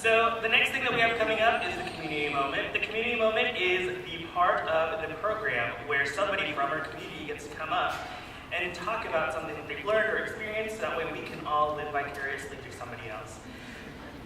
So the next thing that we have coming up is the community moment. The community moment is the part of the program where somebody from our community gets to come up and talk about something that they've learned or experienced, that way we can all live vicariously through somebody else.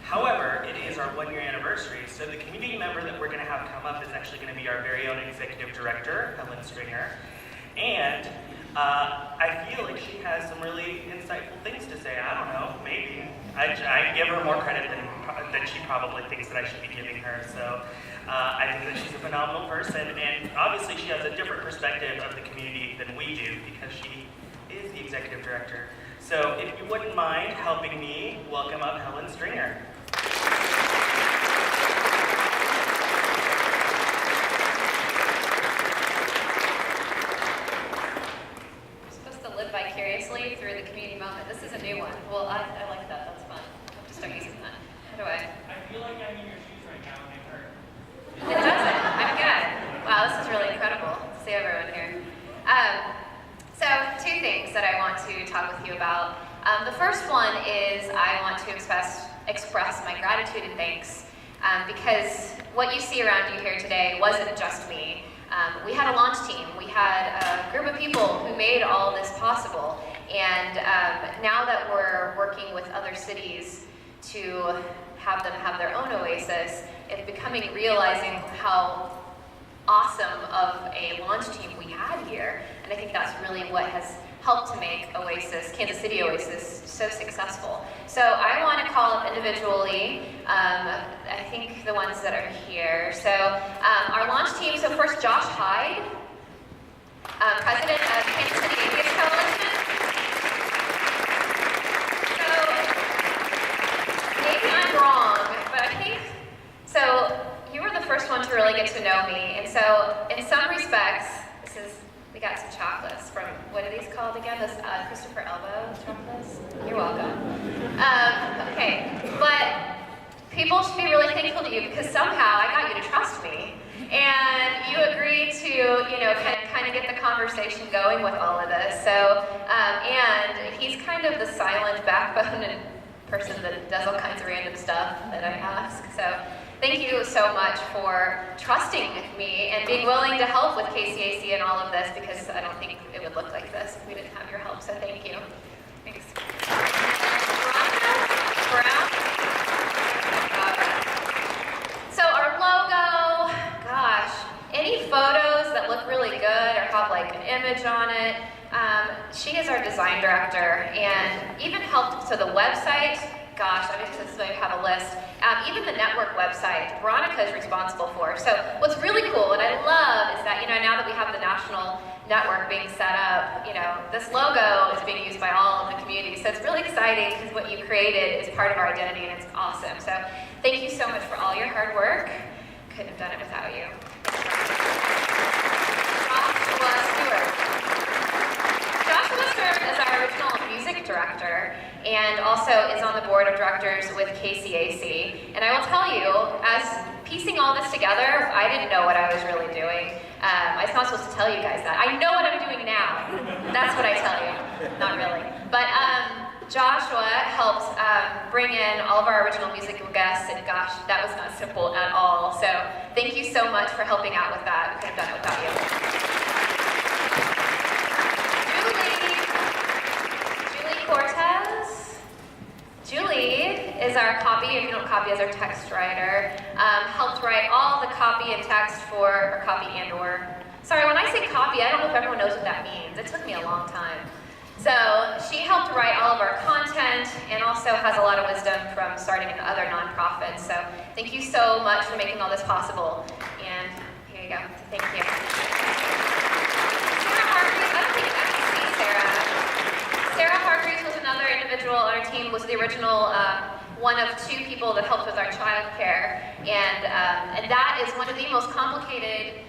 However, it is our 1-year anniversary, so the community member that we're going to have come up is actually going to be our very own executive director, Helen Stringer. And I feel like she has some really insightful things to say. I don't know, maybe. I give her more credit than she probably thinks that I should be giving her. So I think that she's a phenomenal person, and obviously she has a different perspective of the community than we do because she is the executive director. So if you wouldn't mind helping me welcome up Helen Stringer. Vicariously through the community moment. This is a new one. Well, I like that. That's fun. I'll have to start using that. How do I feel like I'm in your shoes right now and they hurt. It doesn't. I'm good. Wow, this is really incredible to see everyone here. So, 2 things that I want to talk with you about. The first one is I want to express my gratitude and thanks because what you see around you here today wasn't just me. We had a launch team. We had a group of people who made all this possible. And now that we're working with other cities to have them have their own oasis, it's becoming realizing how awesome of a launch team we had here. And I think that's really what has helped to make Oasis, Kansas City Oasis, so successful. So I want to call up individually, I think the ones that are here. So our launch team, so first Josh Hyde, president of Kansas City Oasis Coalition. So maybe I'm wrong, but I think, so you were the first one to really get to know me. And so in some respects, we got some chocolates from, what are these called again? Those Christopher Elbow chocolates? You're welcome. Okay, but people should be really thankful to you because somehow I got you to trust me. And you agreed to, kind of get the conversation going with all of this. So, and he's kind of the silent backbone and person that does all kinds of random stuff that I ask. So thank you so much for trusting me and being willing to help with KCAC and all of this because I don't think it would look like this if we didn't have your help, so thank you. Thanks. Brown? So our logo, gosh, any photos that look really good or have like an image on it, she is our design director and even helped, so the website, gosh, I mean, this way I have a list. Even the network website, Veronica is responsible for. So what's really cool, what I love is that, now that we have the national network being set up, this logo is being used by all of the community. So it's really exciting because what you created is part of our identity and it's awesome. So thank you so much for all your hard work. Couldn't have done it without you. Joshua served as our original music director and also is on the board of directors with KCAC. And I will tell you, as piecing all this together, I didn't know what I was really doing. I'm not supposed to tell you guys that. I know what I'm doing now. That's what I tell you. Not really. But Joshua helped bring in all of our original musical guests, and gosh, that was not simple at all. So thank you so much for helping out with that. We couldn't have done it without you. Cortez. Julie is our copy, if you don't copy, as our text writer. Helped write all the copy and text for, or copy and or. Sorry, when I say copy, I don't know if everyone knows what that means. It took me a long time. So she helped write all of our content and also has a lot of wisdom from starting in other nonprofits. So thank you so much for making all this possible. And here you go. Thank you. Sarah Hargreaves, I don't think I can see Sarah. Sarah Hargreaves was another individual on our team, was the original one of 2 people that helped with our child care. And that is one of the most complicated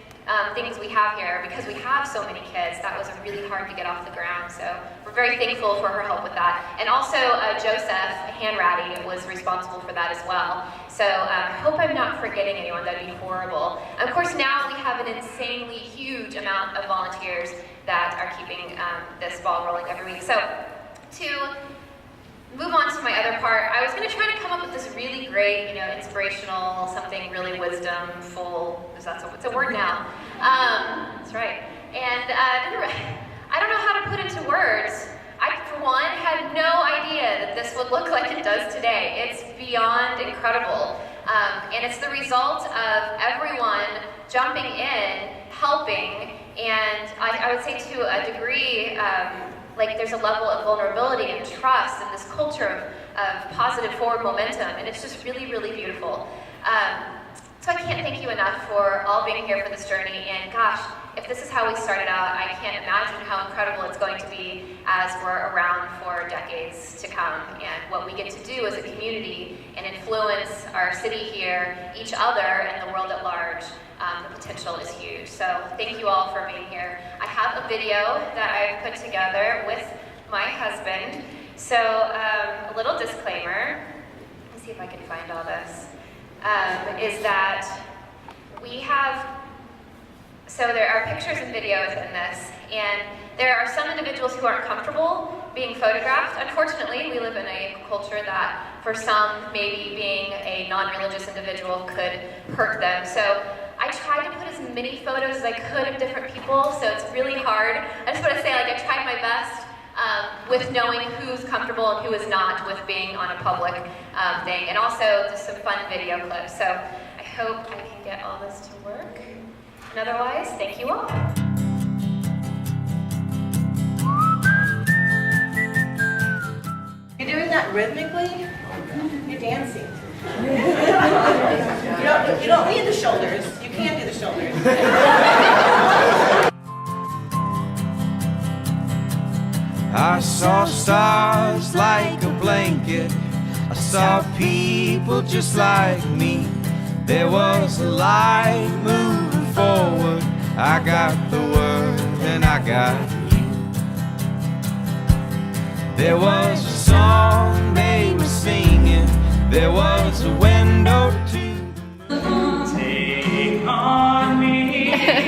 things we have here because we have so many kids. That was really hard to get off the ground. So we're very thankful for her help with that. And also Joseph Hanratty was responsible for that as well. So I hope I'm not forgetting anyone. That'd be horrible. Of course, now we have an insanely huge amount of volunteers that are keeping this ball rolling every week. So to move on to my other part, I was going to try to come up with this really great, inspirational, something really wisdomful. It's a word now. That's right. And I don't know how to put into words. I, for one, had no idea that this would look like it does today. It's beyond incredible. And it's the result of everyone jumping in, helping, and I would say to a degree, like there's a level of vulnerability and trust and this culture of positive forward momentum, and it's just really, really beautiful. So I can't thank you enough for all being here for this journey, and gosh, if this is how we started out, I can't imagine how incredible it's going to be as we're around for decades to come, and what we get to do as a community and influence our city here, each other, and the world at large. The potential is huge. So thank you all for being here. I have a video that I've put together with my husband. So a little disclaimer, let me see if I can find all this, is that we have, so there are pictures and videos in this, and there are some individuals who aren't comfortable being photographed. Unfortunately, we live in a culture that for some, maybe being a non-religious individual could hurt them. So I tried to put as many photos as I could of different people, so it's really hard. I just want to say, I tried my best with knowing who's comfortable and who is not with being on a public thing, and also just some fun video clips. So I hope I can get all this to work. And otherwise, thank you all. You're doing that rhythmically? You're dancing. You don't need the shoulders. You can't do the shoulders. I saw stars like a blanket. I saw people just like me. There was a light moving forward. I got the word and I got you. There was a song they were singing. There was a window to the moon. Take on me. Take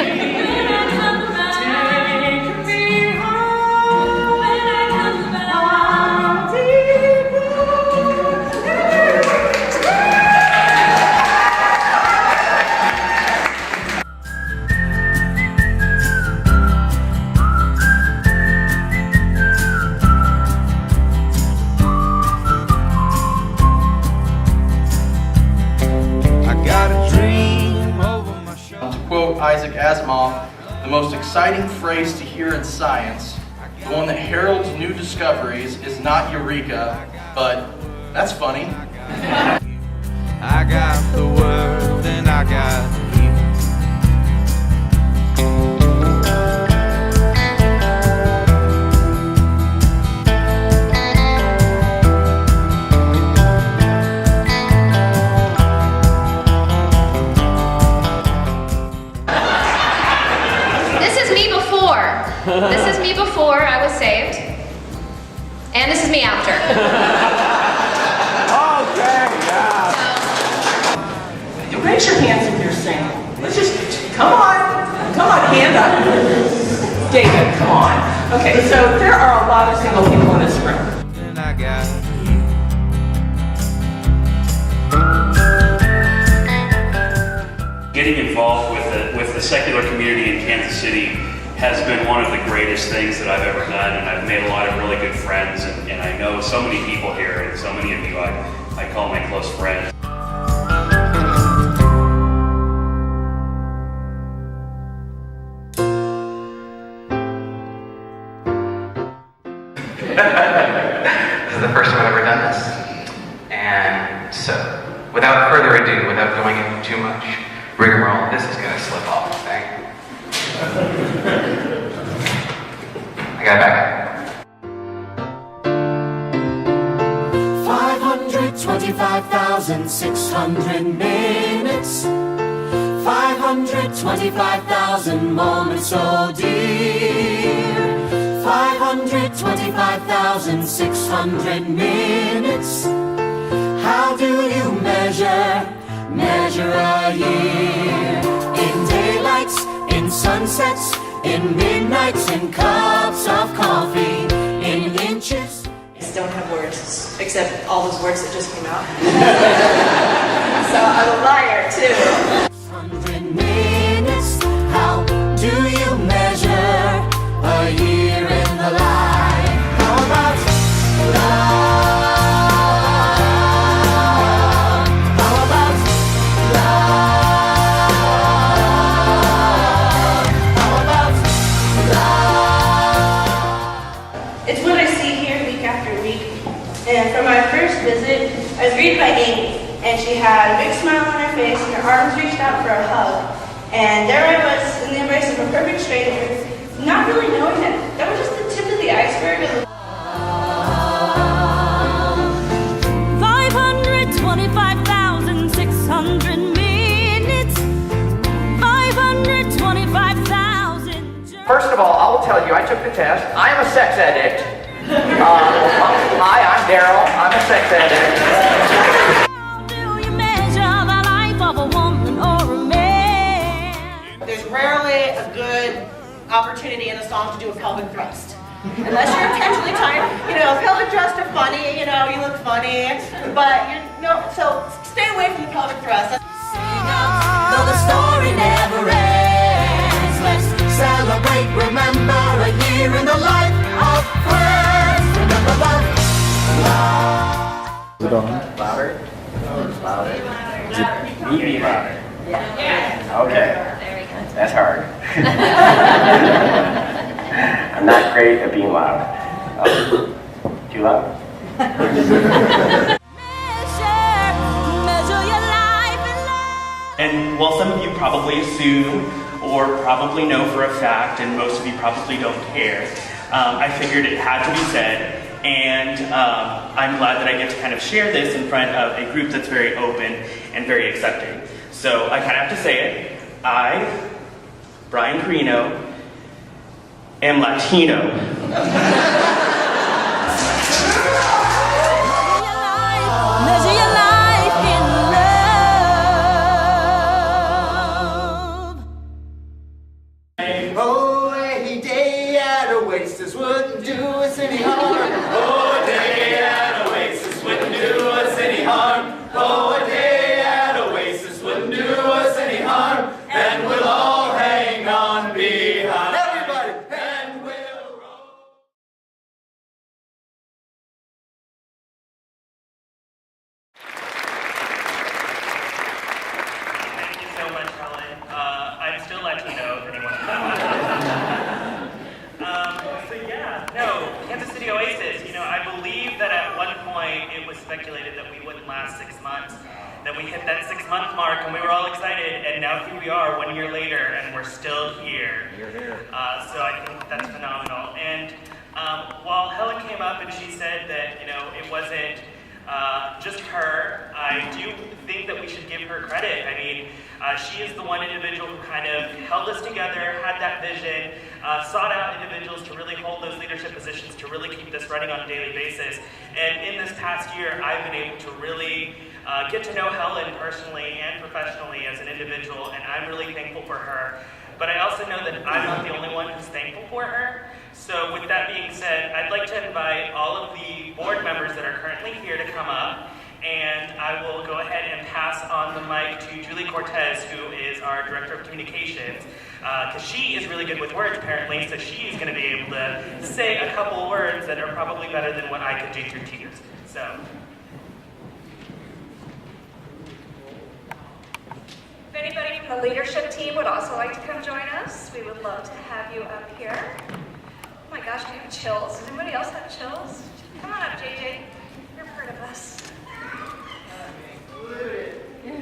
me home. How deep Isaac Asimov, the most exciting phrase to hear in science, the one that heralds new discoveries, is not eureka, but that's funny. I got the word and I got you. This is me before I was saved, and this is me after. Okay, yeah. You raise your hands if you're single. Let's just, come on, hand up. David, come on. Okay, so there are a lot of single people in this room. And I got you. Getting involved with the secular community in Kansas City has been one of the greatest things that I've ever done, and I've made a lot of really good friends, and I know so many people here, and so many of you I call my close friends. This is the first time I've ever done this, and so, without further ado, without going into too much rigmarole, this is going to slip off the thing. I got it back. 525,600 minutes, 525,000 moments, oh dear. 525,600 minutes. How do you measure a year? In daylights, in sunsets, in midnights, in cups of coffee, in inches. Just don't have words. except all those words that just came out. So I'm a liar too. 100 minutes, how do you measure a year in the life? How about love? How about love? How about love? It's what I see here week after week. And for my first visit, I was greeted by Amy, and she had a big smile on her face and her arms reached out for a hug. And there I was in the embrace of a perfect stranger, not really knowing that that was just the tip of the iceberg of the 525,600 minutes, 525,000. First of all, I will tell you, I took the test. I am a sex addict. Hi, I'm Daryl. I'm a sex addict. How do you measure the life of a woman or a man? There's rarely a good opportunity in a song to do a pelvic thrust. Unless you're intentionally trying, pelvic thrusts are funny, you look funny, but so stay away from the pelvic thrust. Though the story never ends, let's celebrate, remember a year in the life of friends. Remember love, love. Is it on? Louder? Louder. Be louder. Yeah. Okay. There we go. That's hard. I'm not great at being loud. Too loud? Measure your life in love. And while some of you probably assume or probably know for a fact, and most of you probably don't care, I figured it had to be said, and I'm glad that I get to kind of share this in front of a group that's very open and very accepting. So I kind of have to say it. I, Brian Carino, am Latino. Measure your life in love. Oh, a day at Oasis wouldn't do us any harm. Oh, a day at Oasis wouldn't do us any harm. Oh, a day at Oasis wouldn't do us any harm. And we'll all hang on behind. Everybody, and we'll roll. Thank you so much, Helen. I'm still Latino, if anyone. Kansas City Oasis. I believe that at one point it was speculated that we wouldn't last 6 months. Then we hit that 6-month mark and we were all excited, and now here we are 1 year later and we're still here. So I think that's phenomenal. And while Helen came up and she said that it wasn't just her, I do think that we should give her credit. I mean, she is the one individual who kind of held us together, had that vision, sought out individuals to really hold those leadership positions, to really keep this running on a daily basis. And in this past year, I've been able to really get to know Helen personally and professionally as an individual, and I'm really thankful for her. But I also know that I'm not the only one who's thankful for her. So with that being said, I'd like to invite all of the board members that are currently here to come up, and I will go ahead and pass on the mic to Julie Cortez, who is our Director of Communications, because she is really good with words apparently, so she's going to be able to say a couple words that are probably better than what I could do through tears. So. If anybody from the leadership team would also like to come join us, we would love to have you up here. Oh my gosh, I have chills. Does anybody else have chills? Come on up, JJ. You're part of us. I'm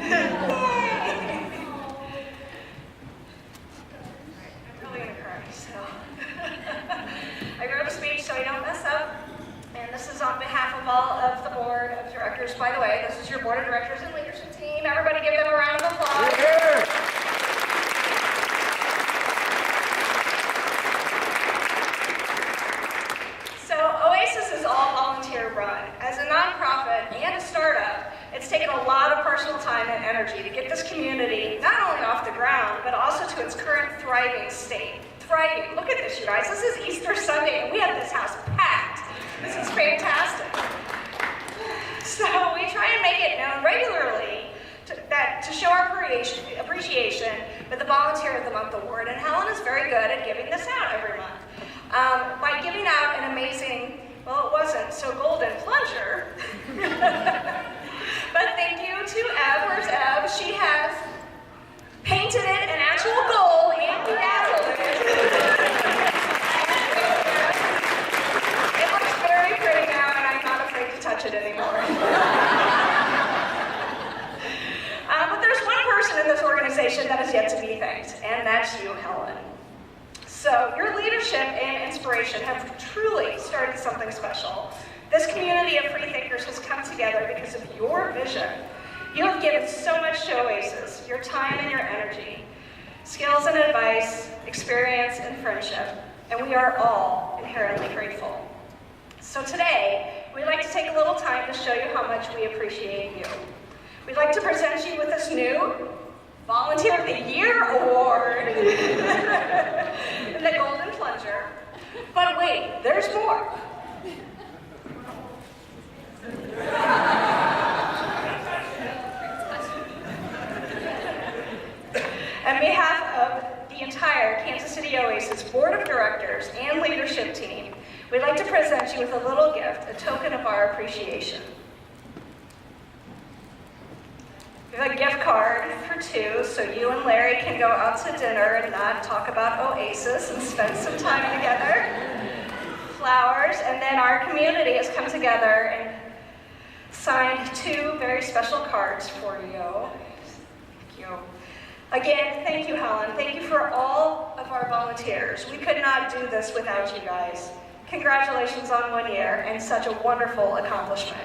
probably gonna cry, so. I wrote a speech so I don't mess up. And this is on behalf of all of the board of directors. By the way, this is your board of directors and leadership team. Everybody give them a round of applause. So Oasis is all volunteer run. As a nonprofit and a startup, it's taken a lot of personal time and energy to get this community not only off the ground, but also to its current thriving state. Thriving. Look at this, you guys. This is Easter Sunday, and we have this house packed. This is fantastic. So we try and make it known regularly to show our appreciation with the Volunteer of the Month Award, and Helen is very good at giving this out every month. By giving out an amazing, well, it wasn't so golden plunger, but thank you to Eb. Where's Eb? She has painted it an actual gold and bedazzled it. It looks very pretty now, and I'm not afraid to touch it anymore. But there's one person in this organization that is yet to be thanked, and that's you, Helen. So your leadership and inspiration have truly started something special. This community of free thinkers has come together because of your vision. You have given so much to Oasis, your time and your energy, skills and advice, experience and friendship, and we are all inherently grateful. So today, we'd like to take a little time to show you how much we appreciate you. We'd like to present you with this new Volunteer of the Year Award, the Golden Plunger. But wait, there's more. On behalf of the entire Kansas City Oasis Board of Directors and leadership team, we'd like to present you with a little gift, a token of our appreciation. We have a gift card for two, so you and Larry can go out to dinner and not talk about Oasis and spend some time together. Flowers, and then our community has come together and signed two very special cards for you. Thank you. Again, thank you, Helen. Thank you for all of our volunteers. We could not do this without you guys. Congratulations on 1 year and such a wonderful accomplishment.